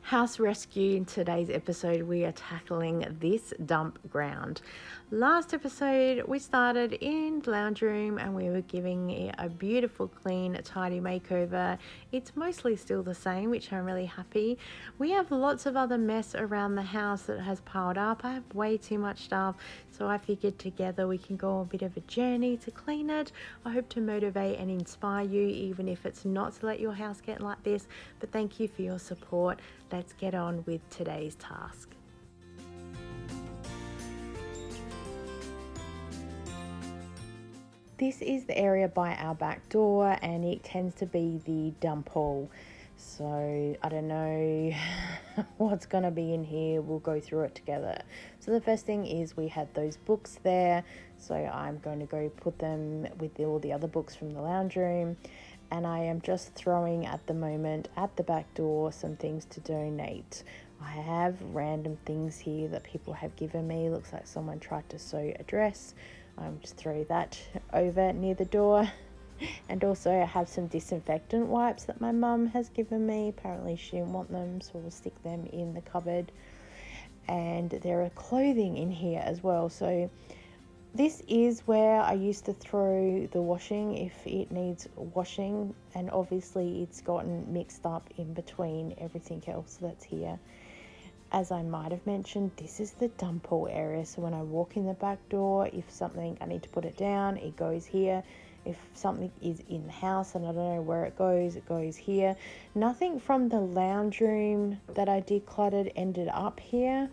House rescue. In today's episode, we are tackling this dump ground. Last episode, we started in the lounge room and we were giving it a beautiful, clean, tidy makeover. It's mostly still the same, which I'm really happy. We have lots of other mess around the house that has piled up. I have way too much stuff, so I figured together we can go on a bit of a journey to clean it. I hope to motivate and inspire you, even if it's not to let your house get like this. But thank you for your support. Let's get on with today's task. This is the area by our back door and it tends to be the dump hall. So I don't know what's going to be in here. We'll go through it together. So the first thing is we had those books there. So I'm going to go put them with all the other books from the lounge room. And I am just throwing at the moment at the back door some things to donate. I have random things here that people have given me. Looks like someone tried to sew a dress. Just throw that over near the door. And also I have some disinfectant wipes that my mum has given me. Apparently she didn't want them, so we'll stick them in the cupboard. And there are clothing in here as well. So this is where I used to throw the washing if it needs washing, and obviously it's gotten mixed up in between everything else that's here. As I might have mentioned, this is the dump hall area, so when I walk in the back door, if something I need to put it down, it goes here. If something is in the house and I don't know where it goes here. Nothing from the lounge room that I decluttered ended up here,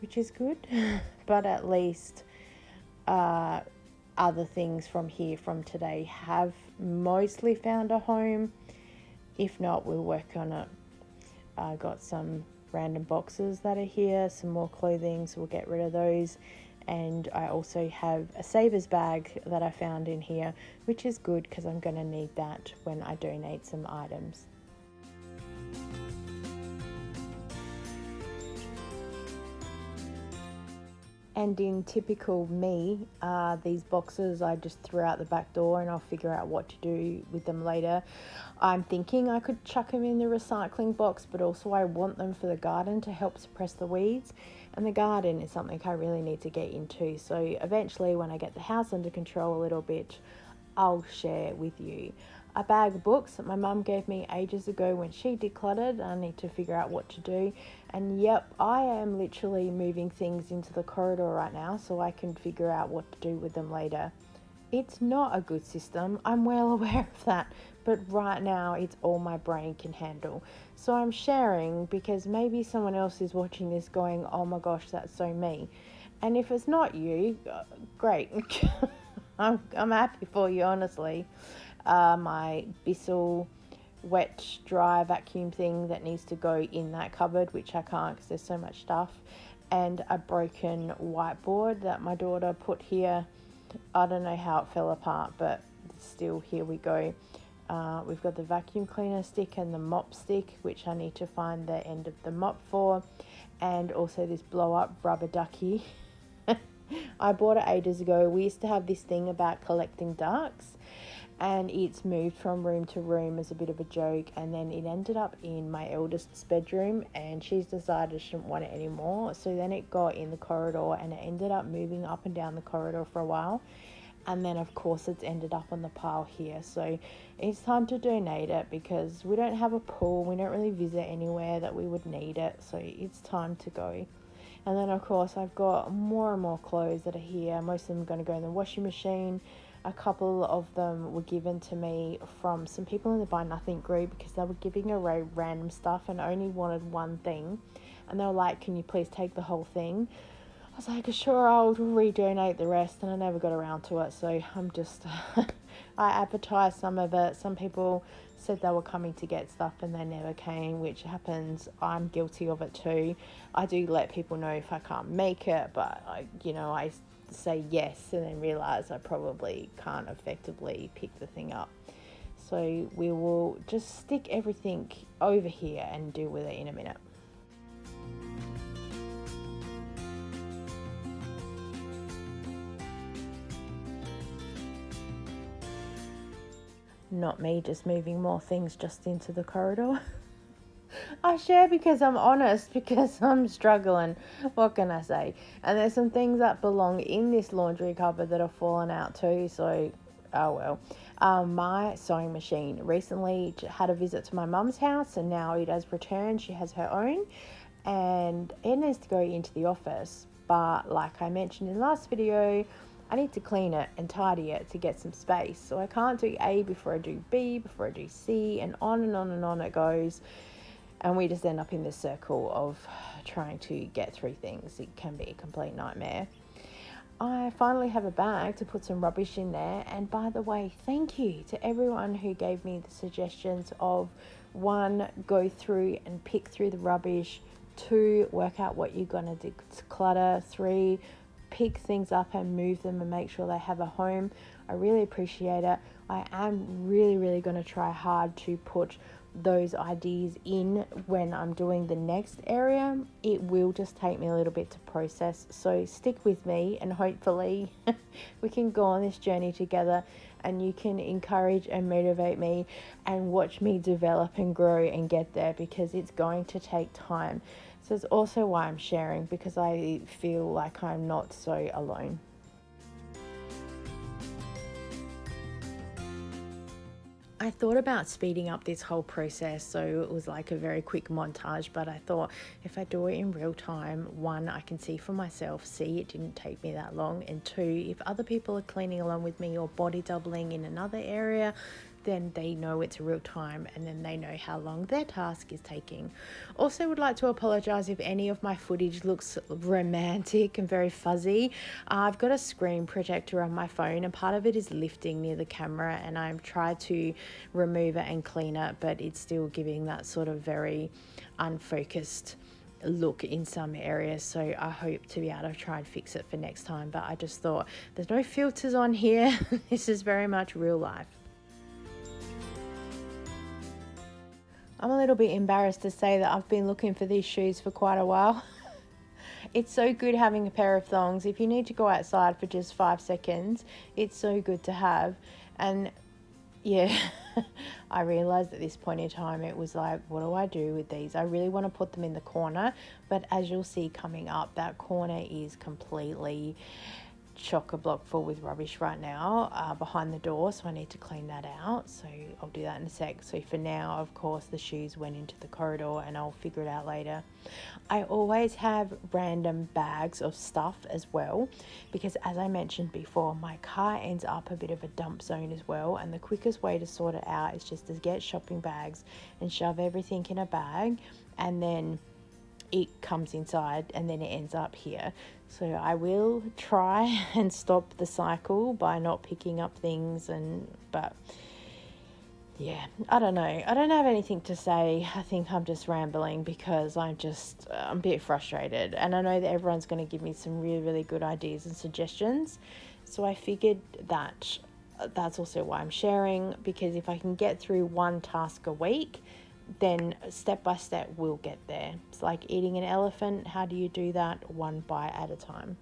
which is good, but at least other things from here from today have mostly found a home. If not, we'll work on it. I got some random boxes that are here, some more clothing, so we'll get rid of those. And I also have a savers bag that I found in here, which is good because I'm going to need that when I donate some items. And in typical me, these boxes I just threw out the back door and I'll figure out what to do with them later. I'm thinking I could chuck them in the recycling box, but also I want them for the garden to help suppress the weeds. And the garden is something I really need to get into. So eventually when I get the house under control a little bit, I'll share with you. A bag of books that my mum gave me ages ago when she decluttered. I need to figure out what to do. And yep, I am literally moving things into the corridor right now so I can figure out what to do with them later. It's not a good system, I'm well aware of that, but right now it's all my brain can handle. So I'm sharing because maybe someone else is watching this going, oh my gosh, that's so me. And if it's not you, great. I'm happy for you, honestly. My Bissell wet dry vacuum thing that needs to go in that cupboard, which I can't because there's so much stuff, and a broken whiteboard that my daughter put here. I don't know how it fell apart, but still, here we go. We've got the vacuum cleaner stick and the mop stick, which I need to find the end of the mop for, and also this blow up rubber ducky. I bought it ages ago. We used to have this thing about collecting ducks, and it's moved from room to room as a bit of a joke, and then it ended up in my eldest's bedroom and she's decided she didn't want it anymore. So then it got in the corridor and it ended up moving up and down the corridor for a while, and then of course it's ended up on the pile here. So it's time to donate it because we don't have a pool, we don't really visit anywhere that we would need it, so it's time to go. And then of course I've got more and more clothes that are here. Most of them are going to go in the washing machine. A couple of them were given to me from some people in the Buy Nothing group because they were giving away random stuff and only wanted one thing. And they were like, can you please take the whole thing? I was like, sure, I'll redonate the rest. And I never got around to it. So I'm just, I advertised some of it. Some people said they were coming to get stuff and they never came, which happens. I'm guilty of it too. I do let people know if I can't make it, but I say yes and then realize I probably can't effectively pick the thing up. So we will just stick everything over here and deal with it in a minute. Not me just moving more things just into the corridor. I share because I'm honest, because I'm struggling. What can I say? And there's some things that belong in this laundry cupboard that have fallen out too. So, oh well. My sewing machine recently had a visit to my mum's house, and now it has returned. She has her own, and it needs to go into the office. But like I mentioned in the last video, I need to clean it and tidy it to get some space. So I can't do A before I do B, before I do C, and on and on and on it goes. And we just end up in this circle of trying to get through things. It can be a complete nightmare. I finally have a bag to put some rubbish in there. And by the way, thank you to everyone who gave me the suggestions of 1, go through and pick through the rubbish, 2, work out what you're going to declutter, 3, pick things up and move them and make sure they have a home. I really appreciate it. I am really going to try hard to put those ideas in when I'm doing the next area. It will just take me a little bit to process, so stick with me and hopefully we can go on this journey together, and you can encourage and motivate me and watch me develop and grow and get there, because it's going to take time. So it's also why I'm sharing, because I feel like I'm not so alone. I thought about speeding up this whole process, so it was like a very quick montage, but I thought if I do it in real time, 1, I can see for myself, see it didn't take me that long, and 2, if other people are cleaning along with me or body doubling in another area, then they know it's real time, and then they know how long their task is taking. Also would like to apologize if any of my footage looks romantic and very fuzzy. I've got a screen protector on my phone, and part of it is lifting near the camera, and I've tried to remove it and clean it, but it's still giving that sort of very unfocused look in some areas. So I hope to be able to try and fix it for next time, but I just thought there's no filters on here. This is very much real life. I'm a little bit embarrassed to say that I've been looking for these shoes for quite a while. It's so good having a pair of thongs. If you need to go outside for just 5 seconds, it's so good to have. And yeah, I realized at this point in time, it was like, what do I do with these? I really want to put them in the corner, but as you'll see coming up, that corner is completely chock-a-block full with rubbish right now behind the door, so I need to clean that out. So I'll do that in a sec. So for now, of course, the shoes went into the corridor and I'll figure it out later. I always have random bags of stuff as well, because as I mentioned before, my car ends up a bit of a dump zone as well, and the quickest way to sort it out is just to get shopping bags and shove everything in a bag, and then it comes inside and then it ends up here. So I will try and stop the cycle by not picking up things, but yeah, I don't know. I don't have anything to say. I think I'm just rambling because I'm a bit frustrated, and I know that everyone's going to give me some really good ideas and suggestions. So I figured that that's also why I'm sharing, because if I can get through 1 task a week, then step by step we'll get there. It's like eating an elephant. How do you do that? 1 bite at a time.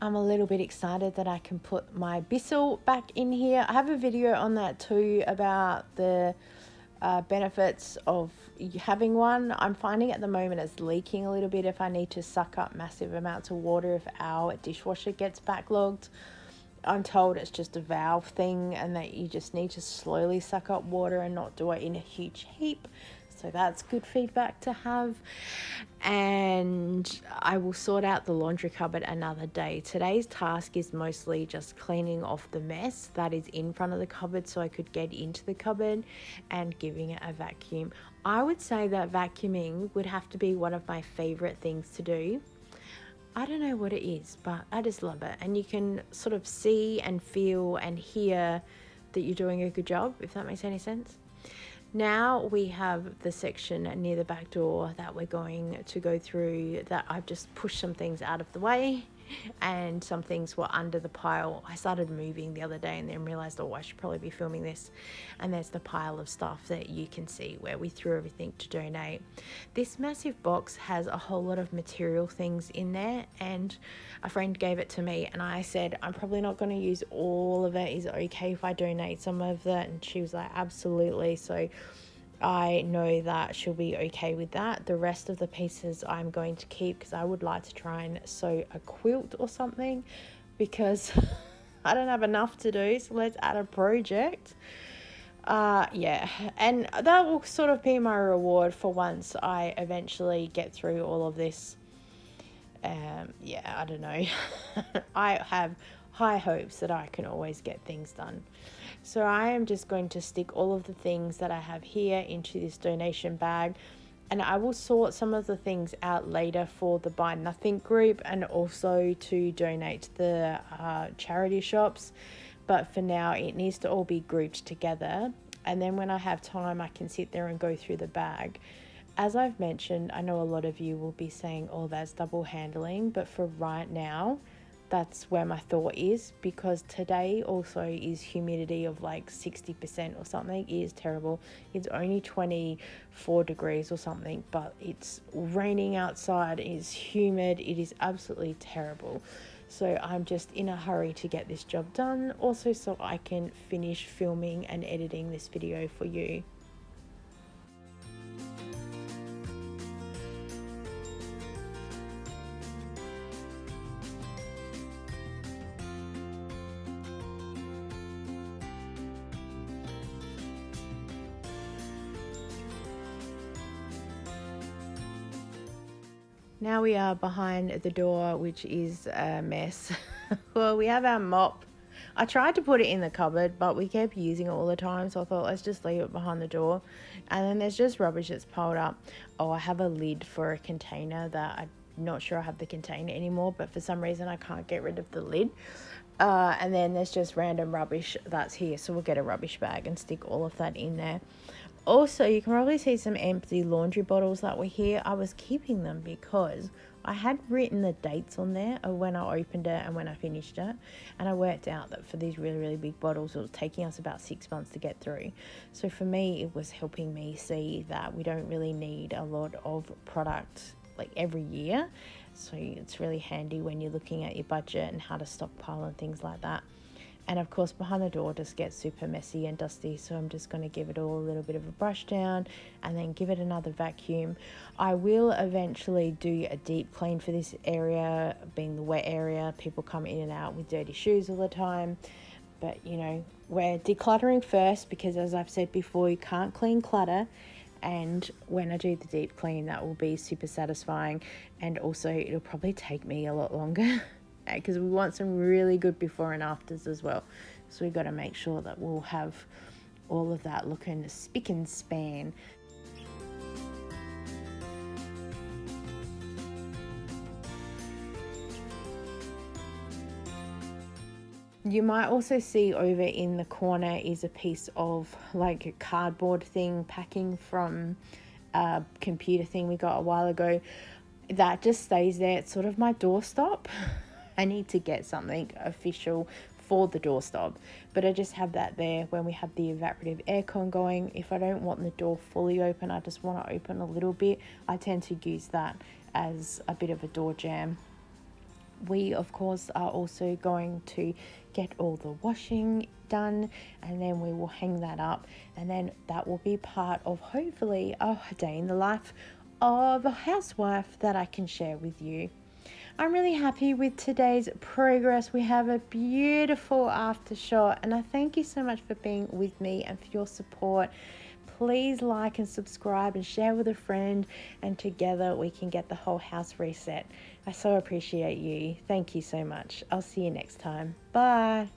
I'm a little bit excited that I can put my Bissell back in here. I have a video on that too about the benefits of having one. I'm finding at the moment it's leaking a little bit if I need to suck up massive amounts of water if our dishwasher gets backlogged. I'm told it's just a valve thing and that you just need to slowly suck up water and not do it in a huge heap. So that's good feedback to have. And I will sort out the laundry cupboard another day. Today's task is mostly just cleaning off the mess that is in front of the cupboard so I could get into the cupboard, and giving it a vacuum. I would say that vacuuming would have to be one of my favorite things to do. I don't know what it is, but I just love it. And you can sort of see and feel and hear that you're doing a good job, if that makes any sense. Now we have the section near the back door that we're going to go through, that I've just pushed some things out of the way and some things were under the pile. I started moving the other day and then realized, oh, I should probably be filming this. And there's the pile of stuff that you can see where we threw everything to donate. This massive box has a whole lot of material things in there, and a friend gave it to me and I said, I'm probably not going to use all of it. Is it okay if I donate some of that? And she was like, absolutely. So I know that she'll be okay with that. The rest of the pieces I'm going to keep, because I would like to try and sew a quilt or something, because I don't have enough to do, so let's add a project. Yeah, and that will sort of be my reward for once I eventually get through all of this. Yeah, I don't know. I have high hopes that I can always get things done. So I am just going to stick all of the things that I have here into this donation bag, and I will sort some of the things out later for the Buy Nothing group and also to donate to the charity shops. But for now, it needs to all be grouped together. And then when I have time, I can sit there and go through the bag. As I've mentioned, I know a lot of you will be saying, oh, that's double handling. But for right now, that's where my thought is, because today also is humidity of like 60% or something. It is terrible. It's only 24 degrees or something, but it's raining outside. It is humid. It is absolutely terrible. So I'm just in a hurry to get this job done, also so I can finish filming and editing this video for you. Now we are behind the door, which is a mess. Well, we have our mop. I tried to put it in the cupboard, but we kept using it all the time, so I thought, let's just leave it behind the door. And then there's just rubbish that's piled up. Oh, I have a lid for a container that I'm not sure I have the container anymore, but for some reason I can't get rid of the lid. And then there's just random rubbish that's here, so we'll get a rubbish bag and stick all of that in there. Also, you can probably see some empty laundry bottles that were here. I was keeping them because I had written the dates on there of when I opened it and when I finished it. And I worked out that for these really, really big bottles, it was taking us about 6 months to get through. So for me, it was helping me see that we don't really need a lot of product like every year. So it's really handy when you're looking at your budget and how to stockpile and things like that. And of course, behind the door just gets super messy and dusty, so I'm just going to give it all a little bit of a brush down and then give it another vacuum. I will eventually do a deep clean for this area, being the wet area. People come in and out with dirty shoes all the time. But, you know, we're decluttering first because, as I've said before, you can't clean clutter. And when I do the deep clean, that will be super satisfying. And also, it'll probably take me a lot longer. Because we want some really good before and afters as well. So we've got to make sure that we'll have all of that looking spick and span. You might also see over in the corner is a piece of like a cardboard thing packing from a computer thing we got a while ago. That just stays there. It's sort of my doorstop. I need to get something official for the doorstop, but I just have that there when we have the evaporative aircon going. If I don't want the door fully open, I just want to open a little bit, I tend to use that as a bit of a door jamb. We of course are also going to get all the washing done, and then we will hang that up, and then that will be part of hopefully a day in the life of a housewife that I can share with you. I'm really happy with today's progress. We have a beautiful after shot, and I thank you so much for being with me and for your support. Please like and subscribe and share with a friend, and together we can get the whole house reset. I so appreciate you. Thank you so much. I'll see you next time. Bye.